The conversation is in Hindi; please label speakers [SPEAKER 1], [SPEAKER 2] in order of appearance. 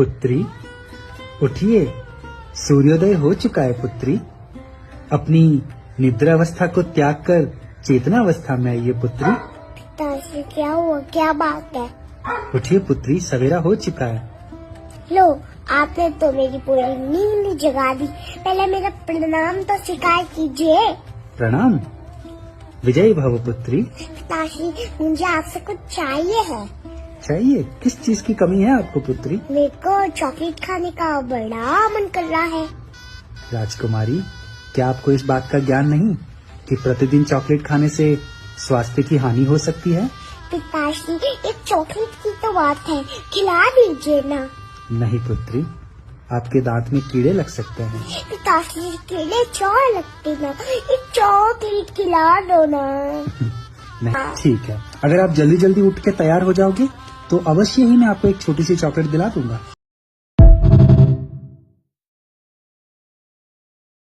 [SPEAKER 1] पुत्री उठिए, सूर्योदय हो चुका है पुत्री। अपनी निद्रावस्था को त्याग कर चेतनावस्था में आइए पुत्री।
[SPEAKER 2] पिताश्री क्या हुआ, क्या बात है?
[SPEAKER 1] उठिए पुत्री, सवेरा हो चुका है।
[SPEAKER 2] लो, आपने तो मेरी पूरी नींद जगा दी। पहले मेरा प्रणाम तो स्वीकार कीजिए।
[SPEAKER 1] प्रणाम। विजयी भव पुत्री।
[SPEAKER 2] पिताश्री मुझे आपसे कुछ चाहिए है।
[SPEAKER 1] चाहिए? किस चीज की कमी है आपको पुत्री?
[SPEAKER 2] मेरे को चॉकलेट खाने का बड़ा मन कर रहा है।
[SPEAKER 1] राजकुमारी, क्या आपको इस बात का ज्ञान नहीं कि प्रतिदिन चॉकलेट खाने से स्वास्थ्य की हानि हो सकती है?
[SPEAKER 2] पिताश्री एक चॉकलेट की तो बात है, खिला दीजिए ना।
[SPEAKER 1] नहीं पुत्री, आपके दांत में कीड़े लग सकते हैं।
[SPEAKER 2] पिताश्री कीड़े चौड़ लगते ना, एक चॉकलेट खिला दो ना।
[SPEAKER 1] नहीं, ठीक है। अगर आप जल्दी जल्दी उठ के तैयार हो जाओगे तो अवश्य ही मैं आपको एक छोटी सी चॉकलेट दिला दूंगा।